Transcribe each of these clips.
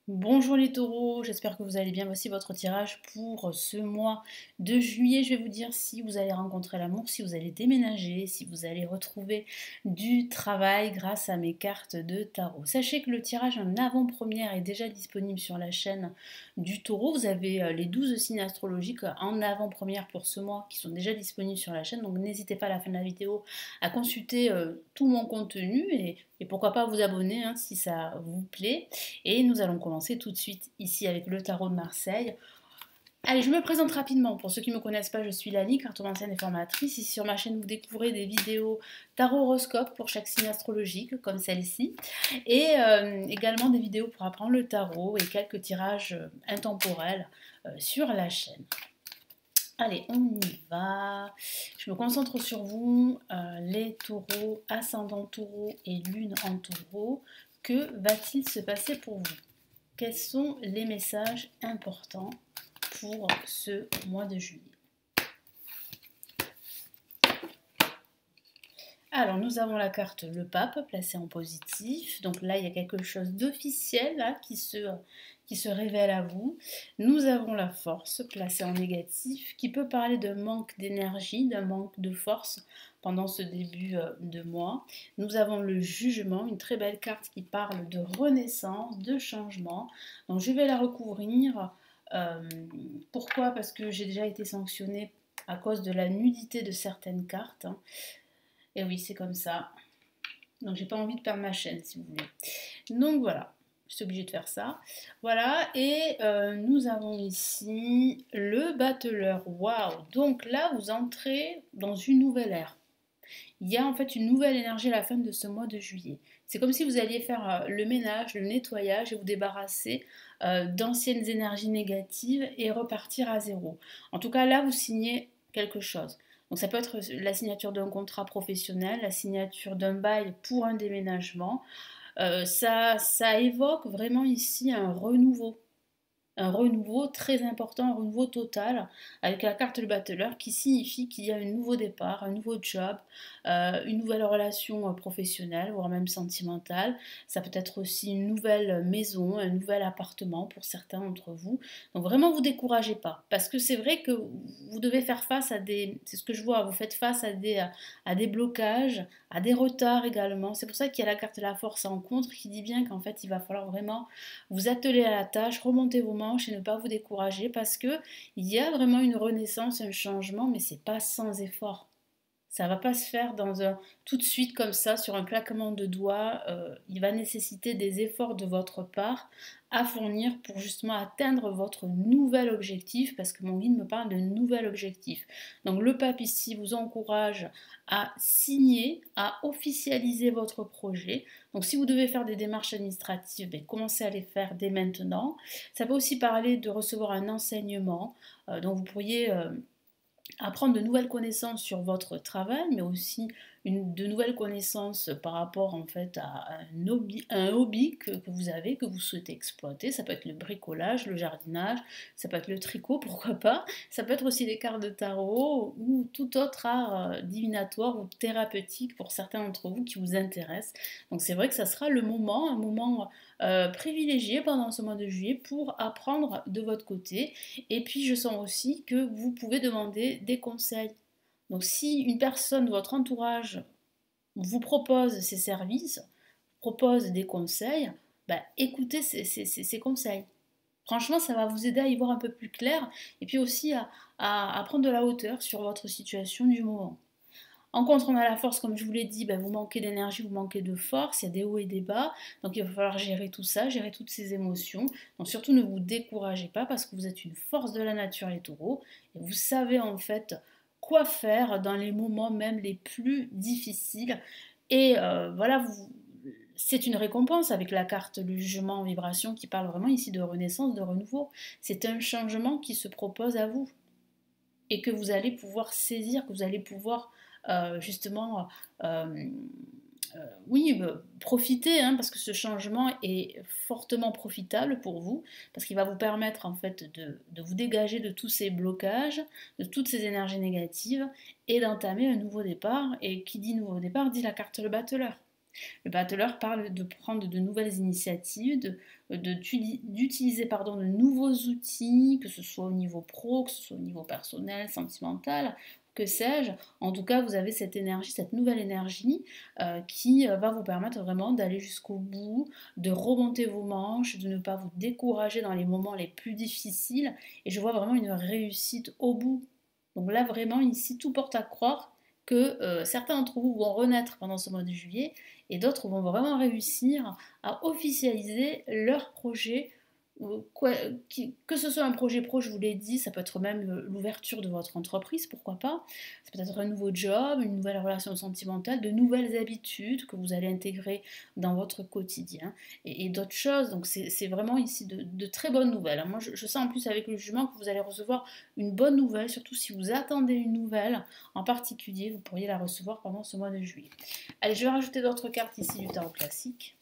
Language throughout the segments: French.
Bonjour les taureaux, j'espère que vous allez bien. Voici votre tirage pour ce mois de juillet. Je vais vous dire si vous allez rencontrer l'amour, si vous allez déménager, si vous allez retrouver du travail grâce à mes cartes de tarot. Sachez que le tirage en avant-première est déjà disponible sur la chaîne du taureau. Vous avez les 12 signes astrologiques en avant-première pour ce mois qui sont déjà disponibles sur la chaîne. Donc n'hésitez pas à la fin de la vidéo à consulter tout mon contenu et pourquoi pas vous abonner si ça vous plaît. Et nous allons commencer tout de suite ici avec le tarot de Marseille. Allez, je me présente rapidement. Pour ceux qui ne me connaissent pas, je suis Lali, cartomancienne et formatrice. Ici sur ma chaîne, vous découvrez des vidéos tarot horoscope pour chaque signe astrologique, comme celle-ci. Et également des vidéos pour apprendre le tarot et quelques tirages intemporels sur la chaîne. Allez, on y va. Je me concentre sur vous, les taureaux, ascendant taureau et lune en taureau. Que va-t-il se passer pour vous? Quels sont les messages importants pour ce mois de juillet? Alors, nous avons la carte le pape placée en positif. Donc là, il y a quelque chose d'officiel qui se révèle à vous. Nous avons la force placée en négatif qui peut parler d'un manque d'énergie, d'un manque de force pendant ce début de mois. Nous avons le jugement, une très belle carte qui parle de renaissance, de changement. Donc je vais la recouvrir. Pourquoi? Parce que j'ai déjà été sanctionnée à cause de la nudité de certaines cartes. Et oui, c'est comme ça. Donc j'ai pas envie de perdre ma chaîne, si vous voulez. Donc voilà, je suis obligée de faire ça. Voilà, et nous avons ici le battleur. Waouh! Donc là, vous entrez dans une nouvelle ère. Il y a en fait une nouvelle énergie à la fin de ce mois de juillet. C'est comme si vous alliez faire le ménage, le nettoyage et vous débarrasser d'anciennes énergies négatives et repartir à zéro. En tout cas, là, vous signez quelque chose. Donc ça peut être la signature d'un contrat professionnel, la signature d'un bail pour un déménagement. Ça évoque vraiment ici un renouveau très important, un renouveau total, avec la carte du battleur qui signifie qu'il y a un nouveau départ, un nouveau job, une nouvelle relation professionnelle, voire même sentimentale. Ça peut être aussi une nouvelle maison, un nouvel appartement pour certains d'entre vous. Donc vraiment, vous découragez pas, parce que c'est vrai que vous devez faire face à des, c'est ce que je vois, vous faites face à des blocages, à des retards également. C'est pour ça qu'il y a la carte de la force en contre qui dit bien qu'en fait, il va falloir vraiment vous atteler à la tâche, remonter vos manches et ne pas vous décourager parce que il y a vraiment une renaissance, un changement, mais c'est pas sans effort. Ça va pas se faire tout de suite comme ça sur un claquement de doigts. Il va nécessiter des efforts de votre part à fournir pour justement atteindre votre nouvel objectif parce que mon guide me parle de nouvel objectif. Donc le pape ici vous encourage à signer, à officialiser votre projet. Donc si vous devez faire des démarches administratives, ben, commencez à les faire dès maintenant. Ça peut aussi parler de recevoir un enseignement. Donc vous pourriez apprendre de nouvelles connaissances sur votre travail, mais aussi de nouvelles connaissances par rapport en fait à un hobby que vous avez, que vous souhaitez exploiter. Ça peut être le bricolage, le jardinage, ça peut être le tricot, pourquoi pas. Ça peut être aussi des cartes de tarot ou tout autre art divinatoire ou thérapeutique pour certains d'entre vous qui vous intéressent. Donc c'est vrai que ça sera le moment, un moment privilégié pendant ce mois de juillet pour apprendre de votre côté. Et puis je sens aussi que vous pouvez demander des conseils. Donc si une personne de votre entourage vous propose ses services, propose des conseils, bah, écoutez ces conseils. Franchement, ça va vous aider à y voir un peu plus clair et puis aussi à prendre de la hauteur sur votre situation du moment. En contre, on a la force, comme je vous l'ai dit, ben, vous manquez d'énergie, vous manquez de force, il y a des hauts et des bas, donc il va falloir gérer tout ça, gérer toutes ces émotions. Donc surtout ne vous découragez pas parce que vous êtes une force de la nature les taureaux, et vous savez en fait quoi faire dans les moments même les plus difficiles. Et voilà, c'est une récompense avec la carte du jugement en vibration qui parle vraiment ici de renaissance, de renouveau. C'est un changement qui se propose à vous et que vous allez pouvoir saisir, que vous allez pouvoir justement, euh, oui, profiter, hein, parce que ce changement est fortement profitable pour vous, parce qu'il va vous permettre en fait de vous dégager de tous ces blocages, de toutes ces énergies négatives, et d'entamer un nouveau départ. Et qui dit nouveau départ dit la carte le battleur. Le battleur parle de prendre de nouvelles initiatives, d'utiliser de nouveaux outils, que ce soit au niveau pro, que ce soit au niveau personnel, sentimental, que sais-je. En tout cas, vous avez cette énergie, cette nouvelle énergie qui va vous permettre vraiment d'aller jusqu'au bout, de remonter vos manches, de ne pas vous décourager dans les moments les plus difficiles. Et je vois vraiment une réussite au bout. Donc là, vraiment, ici, tout porte à croire que certains d'entre vous vont renaître pendant ce mois de juillet et d'autres vont vraiment réussir à officialiser leur projet. Que ce soit un projet pro, je vous l'ai dit, ça peut être même l'ouverture de votre entreprise, pourquoi pas. Ça peut être un nouveau job, une nouvelle relation sentimentale, de nouvelles habitudes que vous allez intégrer dans votre quotidien et d'autres choses. Donc c'est vraiment ici de très bonnes nouvelles. Moi je sens en plus avec le jugement que vous allez recevoir une bonne nouvelle, surtout si vous attendez une nouvelle en particulier, vous pourriez la recevoir pendant ce mois de juillet. Allez, je vais rajouter d'autres cartes ici du tarot classique.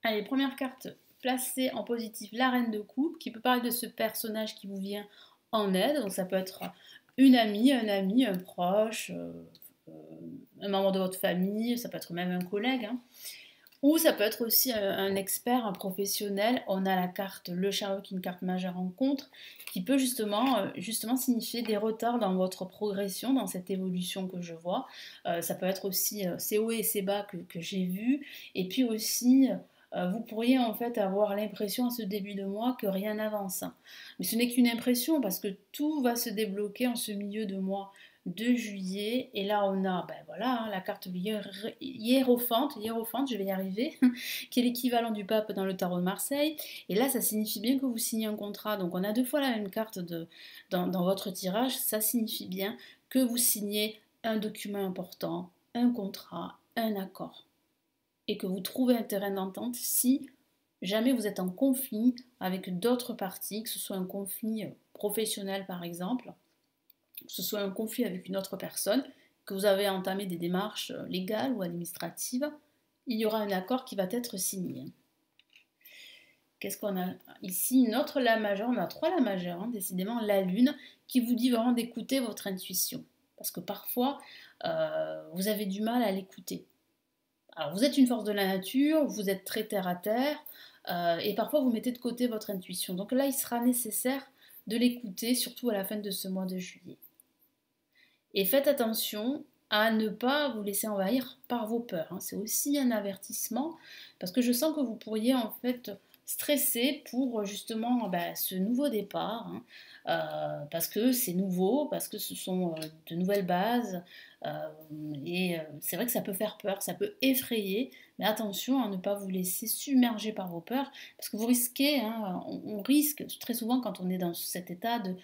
Allez, première carte placée en positif, la reine de coupe, qui peut parler de ce personnage qui vous vient en aide. Donc ça peut être une amie, un ami, un proche, un membre de votre famille, ça peut être même un collègue. Hein. Ou ça peut être aussi un expert, un professionnel. On a la carte Le Chariot, qui est une carte majeure en contre, qui peut justement signifier des retards dans votre progression, dans cette évolution que je vois. Ça peut être aussi ces hauts et ces bas que j'ai vus. Et puis aussi, vous pourriez en fait avoir l'impression à ce début de mois que rien n'avance. Mais ce n'est qu'une impression parce que tout va se débloquer en ce milieu de mois de juillet. Et là, on a voilà, hein, la carte hiérophante, je vais y arriver, qui est l'équivalent du pape dans le tarot de Marseille. Et là, ça signifie bien que vous signez un contrat. Donc, on a deux fois la même carte dans votre tirage. Ça signifie bien que vous signez un document important, un contrat, un accord. Et que vous trouvez un terrain d'entente si jamais vous êtes en conflit avec d'autres parties, que ce soit un conflit professionnel par exemple, que ce soit un conflit avec une autre personne, que vous avez entamé des démarches légales ou administratives, il y aura un accord qui va être signé. Qu'est-ce qu'on a ici? Une autre La majeure, on a trois La majeures, hein, décidément la lune, qui vous dit vraiment d'écouter votre intuition. Parce que parfois, vous avez du mal à l'écouter. Alors vous êtes une force de la nature, vous êtes très terre à terre, et parfois vous mettez de côté votre intuition. Donc là, il sera nécessaire de l'écouter, surtout à la fin de ce mois de juillet. Et faites attention à ne pas vous laisser envahir par vos peurs. Hein. C'est aussi un avertissement, parce que je sens que vous pourriez en fait stresser pour justement ce nouveau départ, hein, parce que c'est nouveau, parce que ce sont de nouvelles bases, et c'est vrai que ça peut faire peur, ça peut effrayer, mais attention à ne pas vous laisser submerger par vos peurs, parce que vous risquez, hein, on risque très souvent quand on est dans cet état de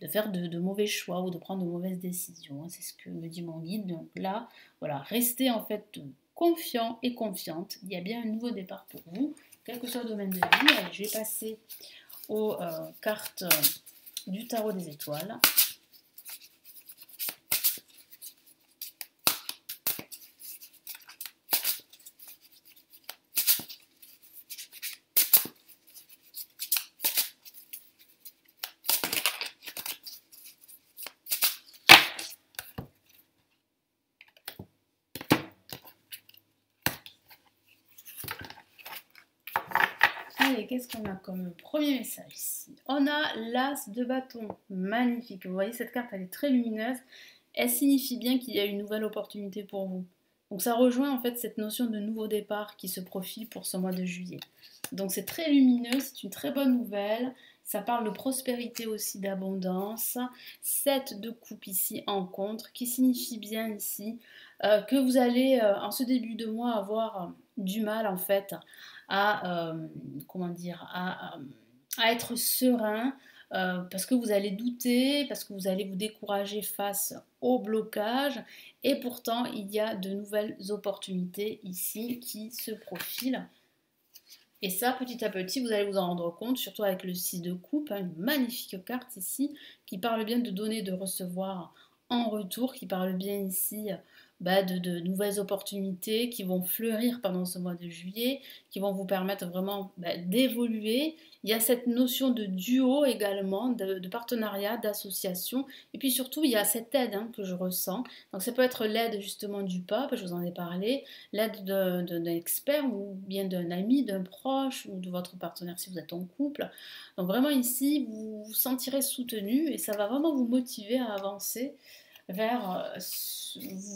faire de mauvais choix ou de prendre de mauvaises décisions. C'est ce que me dit mon guide. Donc là, voilà, restez en fait confiant et confiante. Il y a bien un nouveau départ pour vous, quel que soit le domaine de vie. Allez, je vais passer aux cartes du tarot des étoiles. Allez, qu'est-ce qu'on a comme premier message ici? On a l'As de bâton, magnifique. Vous voyez, cette carte, elle est très lumineuse. Elle signifie bien qu'il y a une nouvelle opportunité pour vous. Donc ça rejoint en fait cette notion de nouveau départ qui se profile pour ce mois de juillet. Donc c'est très lumineux, c'est une très bonne nouvelle. Ça parle de prospérité aussi, d'abondance. 7 de coupe ici en contre, qui signifie bien ici que vous allez en ce début de mois avoir du mal en fait à, à être serein, parce que vous allez douter, parce que vous allez vous décourager face au blocage, et pourtant il y a de nouvelles opportunités ici qui se profilent. Et ça, petit à petit, vous allez vous en rendre compte, surtout avec le 6 de coupe, hein, une magnifique carte ici, qui parle bien de donner, de recevoir en retour, qui parle bien ici de nouvelles opportunités qui vont fleurir pendant ce mois de juillet, qui vont vous permettre vraiment d'évoluer. Il y a cette notion de duo également, de partenariat, d'association. Et puis surtout, il y a cette aide que je ressens. Donc ça peut être l'aide justement du pape, je vous en ai parlé, l'aide d'un expert ou bien d'un ami, d'un proche ou de votre partenaire si vous êtes en couple. Donc vraiment ici, vous vous sentirez soutenu et ça va vraiment vous motiver à avancer vers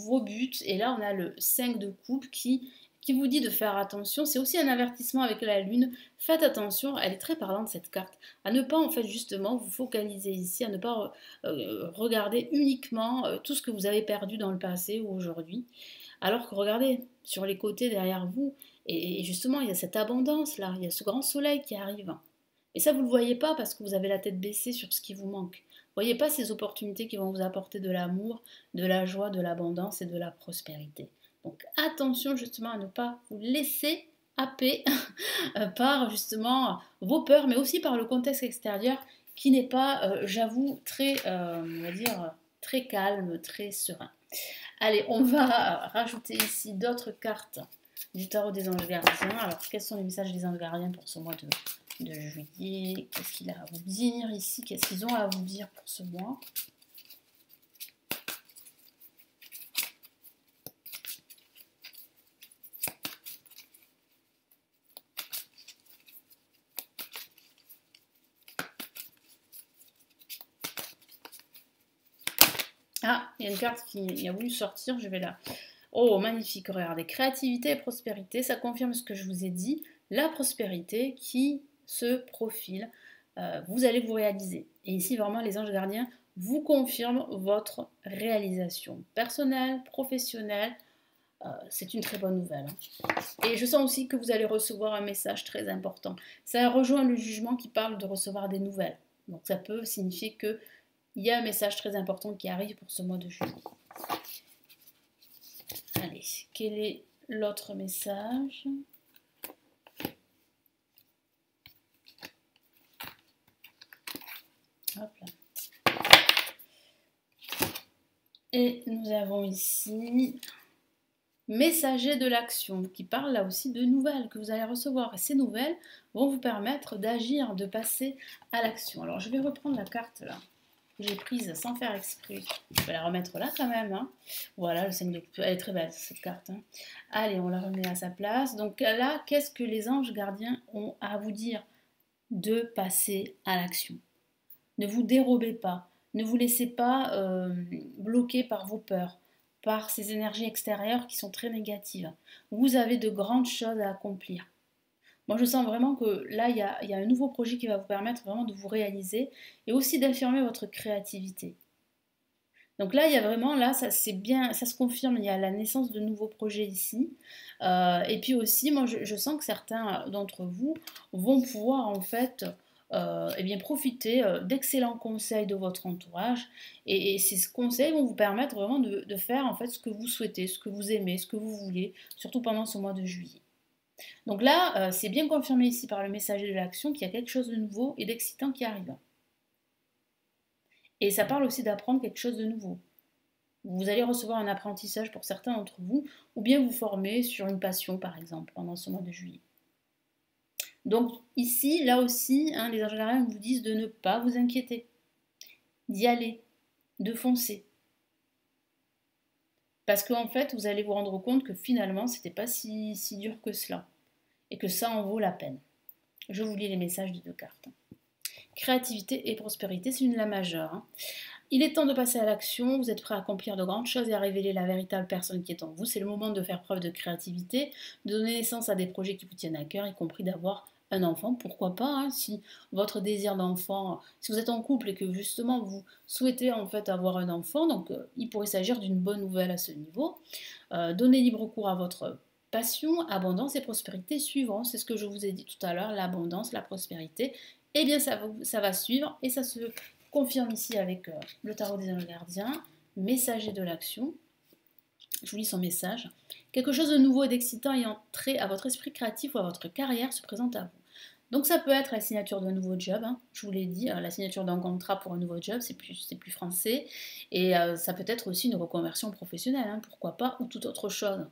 vos buts. Et là, on a le 5 de coupe qui vous dit de faire attention. C'est aussi un avertissement avec la lune. Faites attention, elle est très parlante cette carte, à ne pas en fait justement vous focaliser ici, à ne pas regarder uniquement tout ce que vous avez perdu dans le passé ou aujourd'hui. Alors que regardez sur les côtés derrière vous, et justement il y a cette abondance là, il y a ce grand soleil qui arrive. Et ça vous ne le voyez pas parce que vous avez la tête baissée sur ce qui vous manque. Vous ne voyez pas ces opportunités qui vont vous apporter de l'amour, de la joie, de l'abondance et de la prospérité. Donc attention justement à ne pas vous laisser happer par justement vos peurs, mais aussi par le contexte extérieur qui n'est pas, j'avoue, très, on va dire, très calme, très serein. Allez, on va rajouter ici d'autres cartes du tarot des anges gardiens. Alors, quels sont les messages des anges gardiens pour ce mois de juillet? Qu'est-ce qu'il a à vous dire ici? Qu'est-ce qu'ils ont à vous dire pour ce mois? Ah, il y a une carte qui a voulu sortir, je vais là. Oh, magnifique, regardez, créativité et prospérité, ça confirme ce que je vous ai dit, la prospérité qui se profile, vous allez vous réaliser. Et ici, vraiment, les anges gardiens vous confirment votre réalisation personnelle, professionnelle, c'est une très bonne nouvelle. Et je sens aussi que vous allez recevoir un message très important. Ça rejoint le jugement qui parle de recevoir des nouvelles. Donc ça peut signifier qu'il y a un message très important qui arrive pour ce mois de juillet. Allez, quel est l'autre message? Hop là. Et nous avons ici messager de l'action, qui parle là aussi de nouvelles que vous allez recevoir. Et ces nouvelles vont vous permettre d'agir, de passer à l'action. Alors je vais reprendre la carte là, que j'ai prise sans faire exprès. Je vais la remettre là quand même. Voilà, le 5 de coupe. Elle est très belle cette carte. Allez, on la remet à sa place. Donc là, qu'est-ce que les anges gardiens ont à vous dire? De passer à l'action. Ne vous dérobez pas. Ne vous laissez pas bloquer par vos peurs, par ces énergies extérieures qui sont très négatives. Vous avez de grandes choses à accomplir. Moi, je sens vraiment que là, il y a un nouveau projet qui va vous permettre vraiment de vous réaliser et aussi d'affirmer votre créativité. Donc là, il y a vraiment, là, c'est bien, ça se confirme, il y a la naissance de nouveaux projets ici. Et puis aussi, moi, je sens que certains d'entre vous vont pouvoir en fait eh bien, profiter d'excellents conseils de votre entourage. Et ces conseils vont vous permettre vraiment de faire en fait ce que vous souhaitez, ce que vous aimez, ce que vous voulez, surtout pendant ce mois de juillet. Donc là, c'est bien confirmé ici par le messager de l'action qu'il y a quelque chose de nouveau et d'excitant qui arrive. Et ça parle aussi d'apprendre quelque chose de nouveau. Vous allez recevoir un apprentissage pour certains d'entre vous, ou bien vous former sur une passion, par exemple, pendant ce mois de juillet. Donc ici, là aussi, les anges gardiens vous disent de ne pas vous inquiéter, d'y aller, de foncer. Parce qu'en fait, vous allez vous rendre compte que finalement, c'était pas si dur que cela, et que ça en vaut la peine. Je vous lis les messages des deux cartes. Créativité et prospérité, c'est une la majeure. Il est temps de passer à l'action, vous êtes prêt à accomplir de grandes choses et à révéler la véritable personne qui est en vous. C'est le moment de faire preuve de créativité, de donner naissance à des projets qui vous tiennent à cœur, y compris d'avoir un enfant. Pourquoi pas, si votre désir d'enfant, si vous êtes en couple et que justement vous souhaitez en fait avoir un enfant, donc il pourrait s'agir d'une bonne nouvelle à ce niveau. Donnez libre cours à votre passion, abondance et prospérité suivront. C'est ce que je vous ai dit tout à l'heure, l'abondance, la prospérité. Eh bien ça va suivre et ça se confirme ici avec le tarot des anges gardiens, messager de l'action. Je vous lis son message. Quelque chose de nouveau et d'excitant ayant trait à votre esprit créatif ou à votre carrière se présente à vous. Donc ça peut être la signature d'un nouveau job, hein, je vous l'ai dit, la signature d'un contrat pour un nouveau job, c'est plus français. Et ça peut être aussi une reconversion professionnelle, hein, pourquoi pas, ou toute autre chose.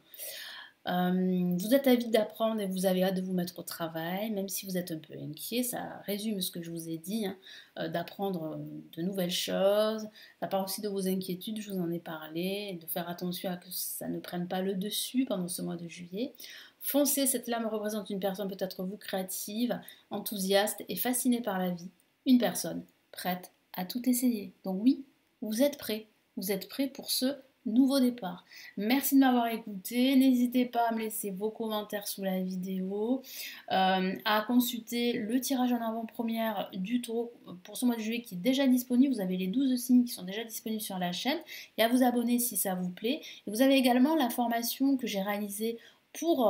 Vous êtes avide d'apprendre et vous avez hâte de vous mettre au travail, même si vous êtes un peu inquiet, ça résume ce que je vous ai dit, hein, d'apprendre de nouvelles choses. Ça part aussi de vos inquiétudes, je vous en ai parlé, et de faire attention à que ça ne prenne pas le dessus pendant ce mois de juillet. Foncez, cette lame représente une personne, peut-être vous, créative, enthousiaste et fascinée par la vie. Une personne prête à tout essayer. Donc oui, vous êtes prêt. Vous êtes prêt pour ce nouveau départ. Merci de m'avoir écouté. N'hésitez pas à me laisser vos commentaires sous la vidéo, à consulter le tirage en avant-première du taureau pour ce mois de juillet qui est déjà disponible. Vous avez les 12 signes qui sont déjà disponibles sur la chaîne et à vous abonner si ça vous plaît. Et vous avez également la formation que j'ai réalisée pour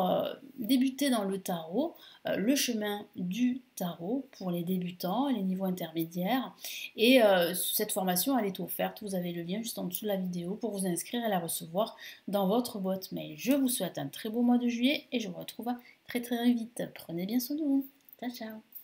débuter dans le tarot, le chemin du tarot pour les débutants et les niveaux intermédiaires. Et cette formation, elle est offerte. Vous avez le lien juste en dessous de la vidéo pour vous inscrire et la recevoir dans votre boîte mail. Je vous souhaite un très beau mois de juillet et je vous retrouve très très vite. Prenez bien soin de vous. Ciao, ciao.